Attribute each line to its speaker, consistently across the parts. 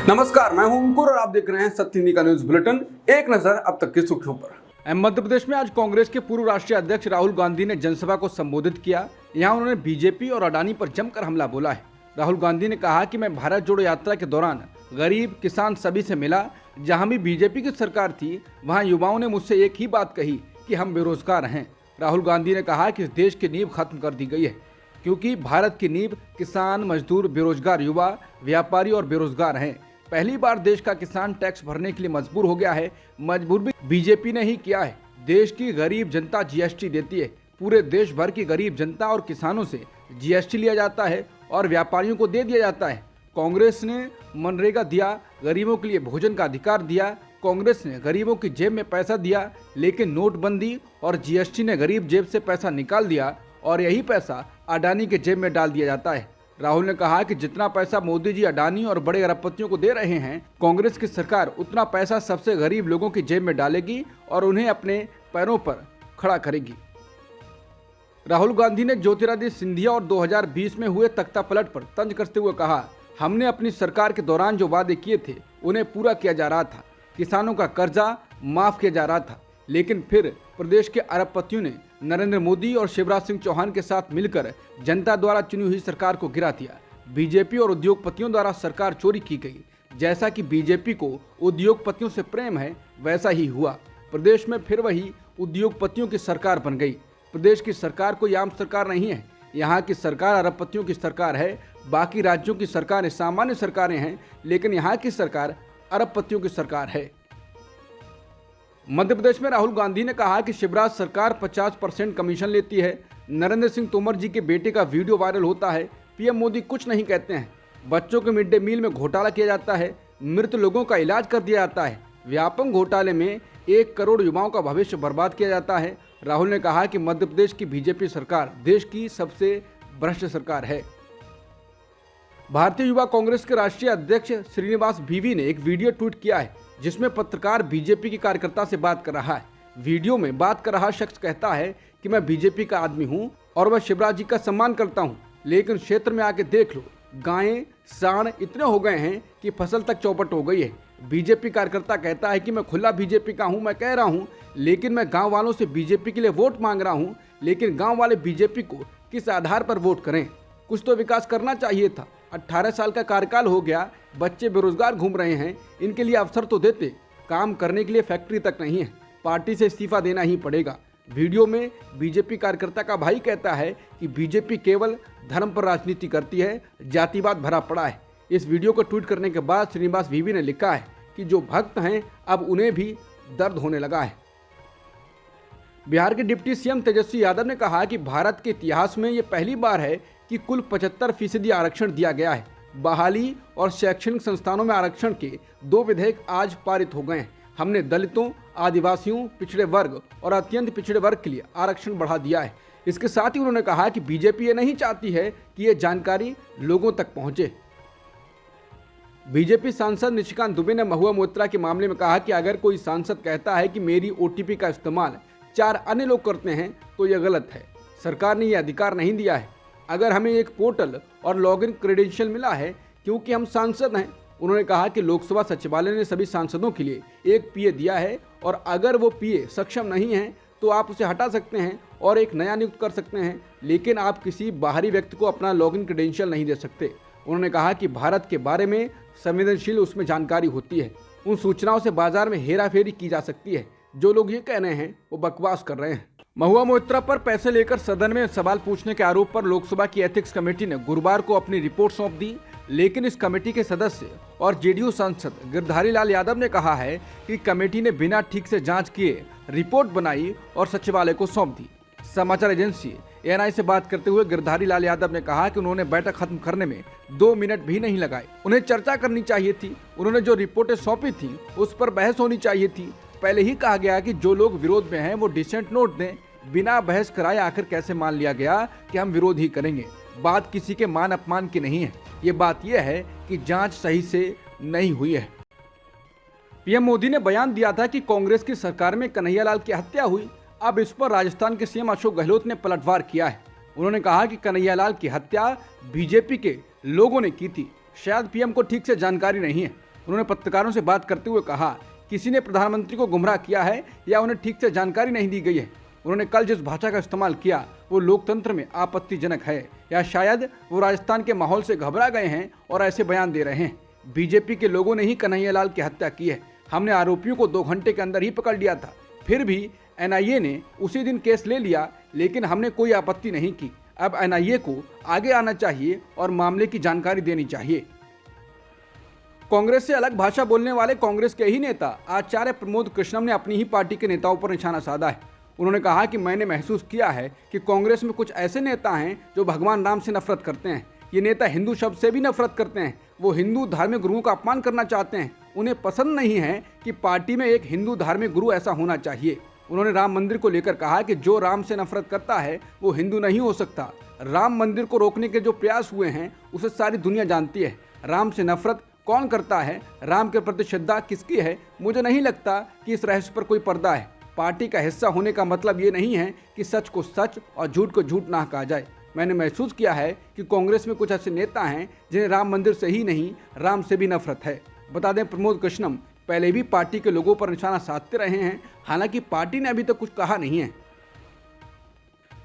Speaker 1: नमस्कार, मैं हूं अंकुर और आप देख रहे हैं सत्य हिंदी का न्यूज बुलेटिन। एक नजर अब तक की सुर्खियों पर। मध्य प्रदेश में आज कांग्रेस के पूर्व राष्ट्रीय अध्यक्ष राहुल गांधी ने जनसभा को संबोधित किया। यहां उन्होंने बीजेपी और अडानी पर जमकर हमला बोला है। राहुल गांधी ने कहा कि मैं भारत जोड़ो यात्रा के दौरान गरीब किसान सभी से मिला। जहां भी बीजेपी की सरकार थी वहां युवाओं ने मुझसे एक ही बात कही कि हम बेरोजगार हैं। राहुल गांधी ने कहा कि इस देश की नींव खत्म कर दी गई है, क्योंकि भारत की नींव किसान, मजदूर, बेरोजगार युवा, व्यापारी और बेरोजगार हैं। पहली बार देश का किसान टैक्स भरने के लिए मजबूर हो गया है। मजबूर भी बीजेपी ने ही किया है। देश की गरीब जनता जीएसटी देती है। पूरे देश भर की गरीब जनता और किसानों से जीएसटी लिया जाता है और व्यापारियों को दे दिया जाता है। कांग्रेस ने मनरेगा दिया, गरीबों के लिए भोजन का अधिकार दिया। कांग्रेस ने गरीबों की जेब में पैसा दिया, लेकिन नोटबंदी और जीएसटी ने गरीब जेब से पैसा निकाल दिया और यही पैसा अडानी के जेब में डाल दिया जाता है। राहुल ने कहा कि जितना पैसा मोदी जी अडानी और बड़े अरबपतियों को दे रहे हैं, कांग्रेस की सरकार उतना पैसा सबसे गरीब लोगों की जेब में डालेगी और उन्हें अपने पैरों पर खड़ा करेगी। राहुल गांधी ने ज्योतिरादित्य सिंधिया और 2020 में हुए तख्तापलट पर तंज कसते हुए कहा, हमने अपनी सरकार के दौरान जो वादे किए थे उन्हें पूरा किया जा रहा था। किसानों का कर्जा माफ किया जा रहा था, लेकिन फिर प्रदेश के अरबपतियों ने नरेंद्र मोदी और शिवराज सिंह चौहान के साथ मिलकर जनता द्वारा चुनी हुई सरकार को गिरा दिया। बीजेपी और उद्योगपतियों द्वारा सरकार चोरी की गई। जैसा कि बीजेपी को उद्योगपतियों से प्रेम है, वैसा ही हुआ। प्रदेश में फिर वही उद्योगपतियों की सरकार बन गई। प्रदेश की सरकार कोई आम सरकार नहीं है। यहाँ की सरकार अरबपतियों की सरकार है। बाकी राज्यों की सरकारें सामान्य सरकारें हैं, लेकिन यहाँ की सरकार अरबपतियों की सरकार है। मध्य प्रदेश में राहुल गांधी ने कहा कि शिवराज सरकार 50% कमीशन लेती है। नरेंद्र सिंह तोमर जी के बेटे का वीडियो वायरल होता है। पीएम मोदी कुछ नहीं कहते हैं। बच्चों के मिड डे मील में घोटाला किया जाता है। मृत लोगों का इलाज कर दिया जाता है। व्यापम घोटाले में 1 करोड़ युवाओं का भविष्य बर्बाद किया जाता है। राहुल ने कहा कि मध्य प्रदेश की बीजेपी सरकार देश की सबसे भ्रष्ट सरकार है। भारतीय युवा कांग्रेस के राष्ट्रीय अध्यक्ष श्रीनिवास वीवी ने एक वीडियो ट्वीट किया है, जिसमें पत्रकार बीजेपी के कार्यकर्ता से बात कर रहा है। वीडियो में बात कर रहा शख्स कहता है कि मैं बीजेपी का आदमी हूं और मैं शिवराज जी का सम्मान करता हूं, लेकिन क्षेत्र में आके देख लो, गायें सांड इतने हो गए हैं कि फसल तक चौपट हो गई है। बीजेपी कार्यकर्ता कहता है कि मैं खुला बीजेपी का हूं, मैं कह रहा हूं, लेकिन मैं गाँव वालों से बीजेपी के लिए वोट मांग रहा हूँ, लेकिन गाँव वाले बीजेपी को किस आधार पर वोट करें? कुछ तो विकास करना चाहिए था। 18 साल का कार्यकाल हो गया, बच्चे बेरोजगार घूम रहे हैं, इनके लिए अवसर तो देते। काम करने के लिए फैक्ट्री तक नहीं है, पार्टी से इस्तीफा देना ही पड़ेगा। वीडियो में बीजेपी कार्यकर्ता का भाई कहता है कि बीजेपी केवल धर्म पर राजनीति करती है, जातिवाद भरा पड़ा है। इस वीडियो को ट्वीट करने के बाद श्रीनिवास वीवी ने लिखा है कि जो भक्त हैं अब उन्हें भी दर्द होने लगा है। बिहार के डिप्टी सीएम तेजस्वी यादव ने कहा कि भारत के इतिहास में ये पहली बार है कि कुल 75% आरक्षण दिया गया है। बहाली और शैक्षणिक संस्थानों में आरक्षण के 2 विधेयक आज पारित हो गए हैं। हमने दलितों, आदिवासियों, पिछड़े वर्ग और अत्यंत पिछड़े वर्ग के लिए आरक्षण बढ़ा दिया है। इसके साथ ही उन्होंने कहा कि बीजेपी ये नहीं चाहती है कि ये जानकारी लोगों तक पहुंचे। बीजेपी सांसद निशिकांत दुबे ने महुआ मोइत्रा के मामले में कहा कि अगर कोई सांसद कहता है कि मेरी ओटीपी का इस्तेमाल 4 अन्य लोग करते हैं तो यह गलत है। सरकार ने यह अधिकार नहीं दिया है। अगर हमें एक पोर्टल और लॉगिन क्रेडेंशियल मिला है क्योंकि हम सांसद हैं। उन्होंने कहा कि लोकसभा सचिवालय ने सभी सांसदों के लिए एक पीए दिया है और अगर वो पीए सक्षम नहीं है तो आप उसे हटा सकते हैं और एक नया नियुक्त कर सकते हैं, लेकिन आप किसी बाहरी व्यक्ति को अपना लॉगिन क्रेडेंशियल नहीं दे सकते। उन्होंने कहा कि भारत के बारे में संवेदनशील उसमें जानकारी होती है। उन सूचनाओं से बाजार में हेराफेरी की जा सकती है। जो लोग ये कह रहे हैं वो बकवास कर रहे हैं। महुआ मोइत्रा पर पैसे लेकर सदन में सवाल पूछने के आरोप पर लोकसभा की एथिक्स कमेटी ने गुरुवार को अपनी रिपोर्ट सौंप दी, लेकिन इस कमेटी के सदस्य और जेडीयू सांसद गिरधारी लाल यादव ने कहा है कि कमेटी ने बिना ठीक से जांच किए रिपोर्ट बनाई और सचिवालय को सौंप दी। समाचार एजेंसी एएनआई से बात करते हुए गिरधारी लाल यादव ने कहा कि उन्होंने बैठक खत्म करने में 2 मिनट भी नहीं लगाए। उन्हें चर्चा करनी चाहिए थी। उन्होंने जो रिपोर्टें सौंपी थी उस पर बहस होनी चाहिए थी। पहले ही कहा गया कि जो लोग विरोध में हैं वो डिसेंट नोट दें। बिना बहस कराए आखिर कैसे मान लिया गया कि हम विरोध ही करेंगे? बात किसी के मान अपमान की नहीं है। ये बात यह है कि जांच सही से नहीं हुई है। पीएम मोदी ने बयान दिया था कि कांग्रेस की सरकार में कन्हैयालाल की हत्या हुई। अब इस पर राजस्थान के सीएम अशोक गहलोत ने पलटवार किया है। उन्होंने कहा कि कन्हैयालाल की हत्या बीजेपी के लोगों ने की थी। शायद पीएम को ठीक से जानकारी नहीं है। उन्होंने पत्रकारों से बात करते हुए कहा, किसी ने प्रधानमंत्री को गुमराह किया है या उन्हें ठीक से जानकारी नहीं दी गई है। उन्होंने कल जिस भाषा का इस्तेमाल किया वो लोकतंत्र में आपत्तिजनक है, या शायद वो राजस्थान के माहौल से घबरा गए हैं और ऐसे बयान दे रहे हैं। बीजेपी के लोगों ने ही कन्हैयालाल की हत्या की है। हमने आरोपियों को 2 घंटे के अंदर ही पकड़ लिया था, फिर भी एनआईए ने उसी दिन केस ले लिया, लेकिन हमने कोई आपत्ति नहीं की। अब एनआईए को आगे आना चाहिए और मामले की जानकारी देनी चाहिए। कांग्रेस से अलग भाषा बोलने वाले कांग्रेस के ही नेता आचार्य प्रमोद कृष्णम ने अपनी ही पार्टी के नेताओं पर निशाना साधा है। उन्होंने कहा कि मैंने महसूस किया है कि कांग्रेस में कुछ ऐसे नेता हैं जो भगवान राम से नफरत करते हैं। ये नेता हिंदू शब्द से भी नफरत करते हैं। वो हिंदू धार्मिक गुरुओं का अपमान करना चाहते हैं। उन्हें पसंद नहीं है कि पार्टी में एक हिंदू धार्मिक गुरु ऐसा होना चाहिए। उन्होंने राम मंदिर को लेकर कहा कि जो राम से नफरत करता है वो हिंदू नहीं हो सकता। राम मंदिर को रोकने के जो प्रयास हुए हैं उसे सारी दुनिया जानती है। राम से नफरत कौन करता है, राम के प्रति श्रद्धा किसकी है, मुझे नहीं लगता कि इस रहस्य पर कोई पर्दा है। पार्टी का हिस्सा होने का मतलब ये नहीं है कि सच को सच और झूठ को झूठ ना कहा जाए। मैंने महसूस किया है कि कांग्रेस में कुछ ऐसे नेता हैं जिन्हें राम मंदिर से ही नहीं, राम से भी नफरत है। बता दें, प्रमोद कृष्णम पहले भी पार्टी के लोगों पर निशाना साधते रहे हैं, हालांकि पार्टी ने अभी तक कुछ कहा नहीं है।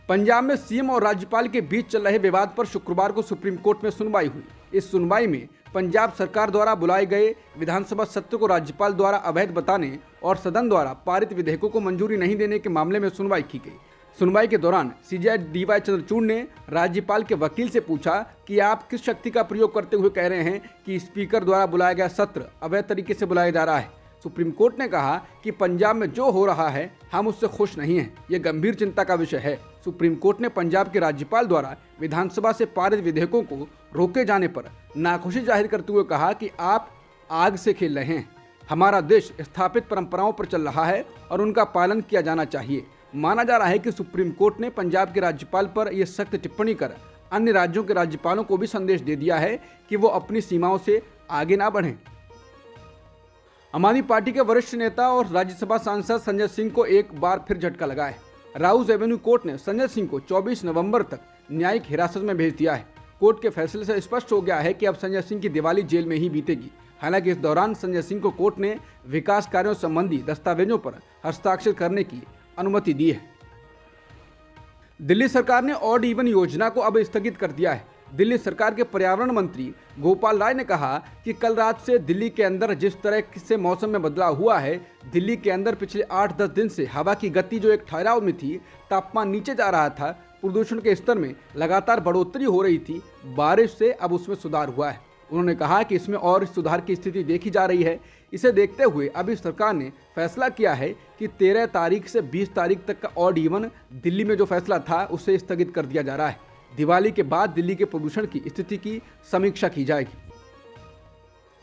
Speaker 1: पंजाब में सीएम और राज्यपाल के बीच चल रहे विवाद पर शुक्रवार को सुप्रीम कोर्ट में सुनवाई हुई। इस सुनवाई में पंजाब सरकार द्वारा बुलाए गए विधानसभा सत्र को राज्यपाल द्वारा अवैध बताने और सदन द्वारा पारित विधेयकों को मंजूरी नहीं देने के मामले में सुनवाई की गई। सुनवाई के दौरान सीजेआई डीवाई चंद्रचूड़ ने राज्यपाल के वकील से पूछा कि आप किस शक्ति का प्रयोग करते हुए कह रहे हैं कि स्पीकर द्वारा बुलाया गया सत्र अवैध तरीके से बुलाया जा रहा है। सुप्रीम कोर्ट ने कहा कि पंजाब में जो हो रहा है हम उससे खुश नहीं हैं, ये गंभीर चिंता का विषय है। सुप्रीम कोर्ट ने पंजाब के राज्यपाल द्वारा विधानसभा से पारित विधेयकों को रोके जाने पर नाखुशी जाहिर करते हुए कहा कि आप आग से खेल रहे हैं। हमारा देश स्थापित परंपराओं पर चल रहा है और उनका पालन किया जाना चाहिए। माना जा रहा है कि सुप्रीम कोर्ट ने पंजाब के राज्यपाल पर यह सख्त टिप्पणी कर अन्य राज्यों के राज्यपालों को भी संदेश दे दिया है कि वो अपनी सीमाओं से आगे ना बढ़ें। आम आदमी पार्टी के वरिष्ठ नेता और राज्यसभा सांसद संजय सिंह को एक बार फिर झटका लगा है। राउस एवेन्यू कोर्ट ने संजय सिंह को 24 नवंबर तक न्यायिक हिरासत में भेज दिया है। कोर्ट के फैसले से स्पष्ट हो गया है कि अब संजय सिंह की दिवाली जेल में ही बीतेगी। हालांकि इस दौरान संजय सिंह को कोर्ट ने विकास कार्यों संबंधी दस्तावेजों पर हस्ताक्षर करने की अनुमति दी है। दिल्ली सरकार ने ऑड इवन योजना को अब स्थगित कर दिया है। दिल्ली सरकार के पर्यावरण मंत्री गोपाल राय ने कहा कि कल रात से दिल्ली के अंदर जिस तरह से मौसम में बदलाव हुआ है, दिल्ली के अंदर पिछले 8-10 दिन से हवा की गति जो एक ठहराव में थी, तापमान नीचे जा रहा था, प्रदूषण के स्तर में लगातार बढ़ोतरी हो रही थी, बारिश से अब उसमें सुधार हुआ है। उन्होंने कहा कि इसमें और सुधार की स्थिति देखी जा रही है। इसे देखते हुए अभी सरकार ने फैसला किया है कि 13 तारीख से 20 तारीख तक का ऑड इवन दिल्ली में जो फैसला था उसे स्थगित कर दिया जा रहा है। दिवाली के बाद दिल्ली के प्रदूषण की स्थिति की समीक्षा की जाएगी।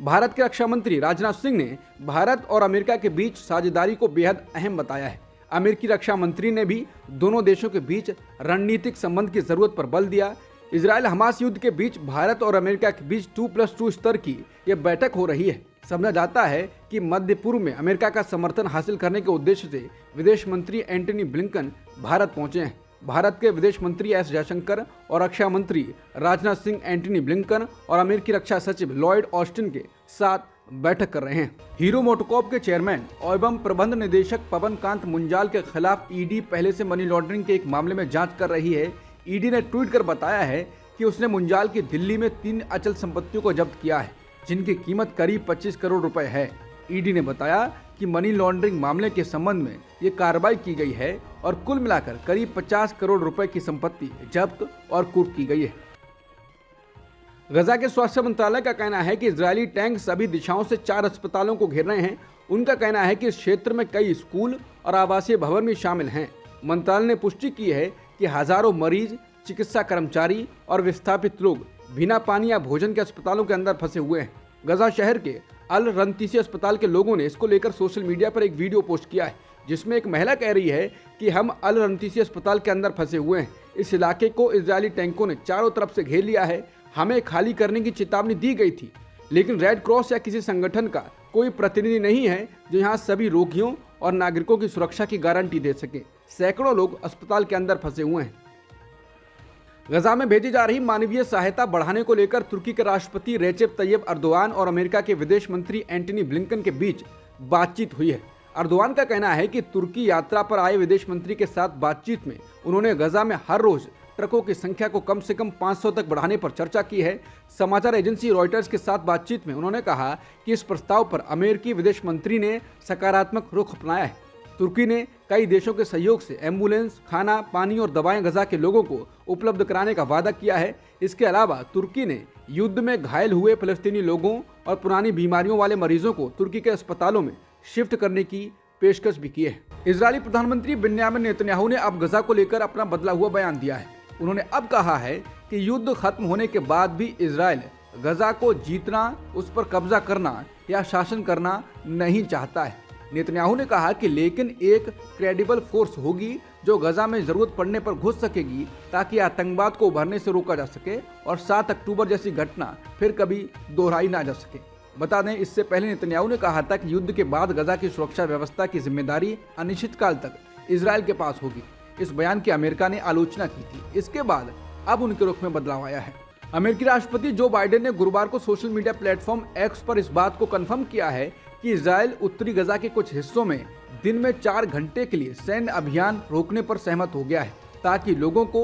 Speaker 1: भारत के रक्षा मंत्री राजनाथ सिंह ने भारत और अमेरिका के बीच साझेदारी को बेहद अहम बताया है। अमेरिकी रक्षा मंत्री ने भी दोनों देशों के बीच रणनीतिक संबंध की जरूरत पर बल दिया। इजराइल हमास युद्ध के बीच भारत और अमेरिका के बीच 2+2 स्तर की यह बैठक हो रही है। समझा जाता है कि मध्य पूर्व में अमेरिका का समर्थन हासिल करने के उद्देश्य से विदेश मंत्री एंटनी ब्लिंकन भारत पहुंचे हैं। भारत के विदेश मंत्री एस जयशंकर और रक्षा मंत्री राजनाथ सिंह एंटनी ब्लिंकन और अमेरिकी रक्षा सचिव लॉयड ऑस्टिन के साथ बैठक कर रहे हैं। हीरो मोटोकॉर्प के चेयरमैन एवं प्रबंध निदेशक पवन कांत मुंजाल के खिलाफ ईडी पहले से मनी लॉन्ड्रिंग के एक मामले में जांच कर रही है। ईडी ने ट्वीट कर बताया है कि उसने मुंजाल की दिल्ली में 3 अचल संपत्तियों को जब्त किया है, जिनकी कीमत करीब 25 करोड़ रुपए है। ईडी ने बताया कि मनी लॉन्ड्रिंग मामले के संबंध में ये कार्रवाई की गई है और कुल मिलाकर करीब 50 करोड़ रुपए की संपत्ति जब्त और कुर्क की गई है। गजा के स्वास्थ्य मंत्रालय का कहना है कि इजरायली टैंक सभी दिशाओं से 4 अस्पतालों को घेर रहे हैं। उनका कहना है कि इस क्षेत्र में कई स्कूल और आवासीय भवन भी शामिल हैं। मंत्रालय ने पुष्टि की है कि हजारों मरीज, चिकित्सा कर्मचारी और विस्थापित लोग बिना पानी या भोजन के अस्पतालों के अंदर फंसे हुए हैं। गजा शहर के अल रंतीसी अस्पताल के लोगों ने इसको लेकर सोशल मीडिया पर एक वीडियो पोस्ट किया है, जिसमें एक महिला कह रही है कि हम अल रंतीसी अस्पताल के अंदर फंसे हुए हैं। इस इलाके को इजरायली टैंकों ने चारों तरफ से घेर लिया है। हमें खाली करने की चेतावनी दी गई थी, लेकिन रेड क्रॉस या किसी संगठन का कोई प्रतिनिधि नहीं है जो यहाँ सभी रोगियों और नागरिकों की सुरक्षा की गारंटी दे सके। सैकड़ों लोग अस्पताल के अंदर फंसे हुए हैं। गजा में भेजी जा रही मानवीय सहायता बढ़ाने को लेकर तुर्की के राष्ट्रपति रेसेप तैयब अर्दोआन और अमेरिका के विदेश मंत्री एंटनी ब्लिंकन के बीच बातचीत हुई है। अर्दोआन का कहना है कि तुर्की यात्रा पर आए विदेश मंत्री के साथ बातचीत में उन्होंने गजा में हर रोज ट्रकों की संख्या को कम से कम 500 तक बढ़ाने पर चर्चा की है। समाचार एजेंसी रॉयटर्स के साथ बातचीत में उन्होंने कहा कि इस प्रस्ताव पर अमेरिकी विदेश मंत्री ने सकारात्मक रुख अपनाया है। तुर्की ने कई देशों के सहयोग से एम्बुलेंस, खाना, पानी और दवाएं गजा के लोगों को उपलब्ध कराने का वादा किया है। इसके अलावा तुर्की ने युद्ध में घायल हुए फलस्तीनी लोगों और पुरानी बीमारियों वाले मरीजों को तुर्की के अस्पतालों में शिफ्ट करने की पेशकश भी की है। इजरायली प्रधानमंत्री बेन्यामिन नेतन्याहू ने अब गजा को लेकर अपना बदला हुआ बयान दिया है। उन्होंने अब कहा है कि युद्ध खत्म होने के बाद भी इजराइल गजा को जीतना, उस पर कब्जा करना या शासन करना नहीं चाहता है। नेतन्याहू ने कहा कि लेकिन एक क्रेडिबल फोर्स होगी जो गजा में जरूरत पड़ने पर घुस सकेगी ताकि आतंकवाद को उभरने से रोका जा सके और 7 अक्टूबर जैसी घटना फिर कभी दोहराई ना जा सके। बता दें, इससे पहले नेतन्याहू ने कहा था कि युद्ध के बाद गजा की सुरक्षा व्यवस्था की जिम्मेदारी अनिश्चितकाल तक इजराइल के पास होगी। इस बयान की अमेरिका ने आलोचना की थी। इसके बाद अब उनके रुख में बदलाव आया है। अमेरिकी राष्ट्रपति जो बाइडेन ने गुरुवार को सोशल मीडिया प्लेटफॉर्म एक्स पर इस बात को कंफर्म किया है कि इजराइल उत्तरी गजा के कुछ हिस्सों में दिन में 4 घंटे के लिए सैन्य अभियान रोकने पर सहमत हो गया है ताकि लोगों को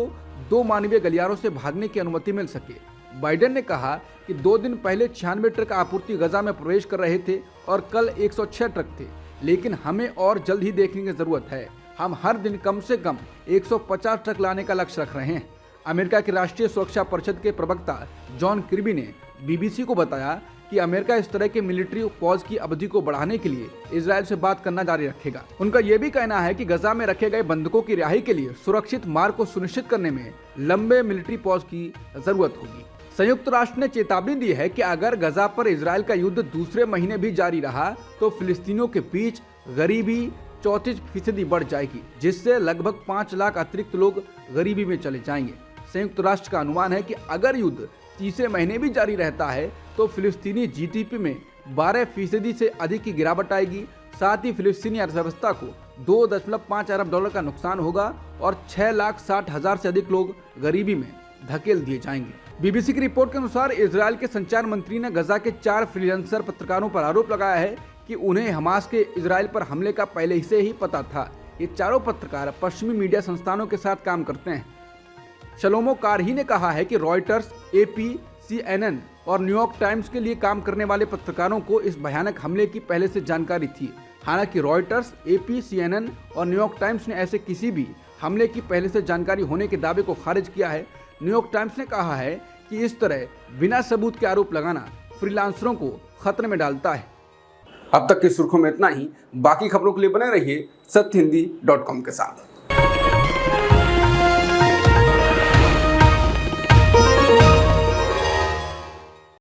Speaker 1: 2 मानवीय गलियारों से भागने की अनुमति मिल सके। बाइडेन ने कहा कि 2 दिन पहले 96 ट्रक आपूर्ति गजा में प्रवेश कर रहे थे और कल 106 ट्रक थे, लेकिन हमें और जल्द ही देखने की जरूरत है। हम हर दिन कम से कम 150 ट्रक लाने का लक्ष्य रख रहे हैं। अमेरिका की राष्ट्रीय सुरक्षा परिषद के प्रवक्ता जॉन किर्बी ने बीबीसी को बताया कि अमेरिका इस तरह के मिलिट्री पॉज की अवधि को बढ़ाने के लिए इजराइल से बात करना जारी रखेगा। उनका यह भी कहना है कि गजा में रखे गए बंधकों की रिहाई के लिए सुरक्षित मार्ग को सुनिश्चित करने में लंबे मिलिट्री पॉज की जरूरत होगी। संयुक्त राष्ट्र ने चेतावनी दी है कि अगर गजा पर इजराइल का युद्ध दूसरे महीने भी जारी रहा तो फिलिस्तीनियों के बीच गरीबी 34% बढ़ जाएगी, जिससे लगभग 5 लाख अतिरिक्त लोग गरीबी में चले जाएंगे। संयुक्त राष्ट्र का अनुमान है कि अगर युद्ध तीसरे महीने भी जारी रहता है तो फिलिस्तीनी जीडीपी में 12% से अधिक की गिरावट आएगी। साथ ही फिलिस्तीनी अर्थव्यवस्था को $2.5 अरब का नुकसान होगा और 6,60,000 से अधिक लोग गरीबी में धकेल दिए जाएंगे। बीबीसी की रिपोर्ट के अनुसार इजराइल के संचार मंत्री ने गजा के 4 फ्रीलांसर पत्रकारों पर आरोप लगाया है कि उन्हें हमास के इजराइल पर हमले का पहले से ही पता था। ये चारों पत्रकार पश्चिमी मीडिया संस्थानों के साथ काम करते हैं। शलोमो कारही ने कहा है कि रॉयटर्स, एपी, CNN और न्यूयॉर्क टाइम्स के लिए काम करने वाले पत्रकारों को इस भयानक हमले की पहले से जानकारी थी। हालांकि रॉयटर्स, एपी, CNN और न्यूयॉर्क टाइम्स ने ऐसे किसी भी हमले की पहले से जानकारी होने के दावे को खारिज किया है। न्यूयॉर्क टाइम्स ने कहा है कि इस तरह बिना सबूत के आरोप लगाना फ्रीलांसरों को खतरे में डालता है। अब तक की सुर्खियों में इतना ही। बाकी खबरों के लिए बने रहिए सत्यहिंदी.com के साथ।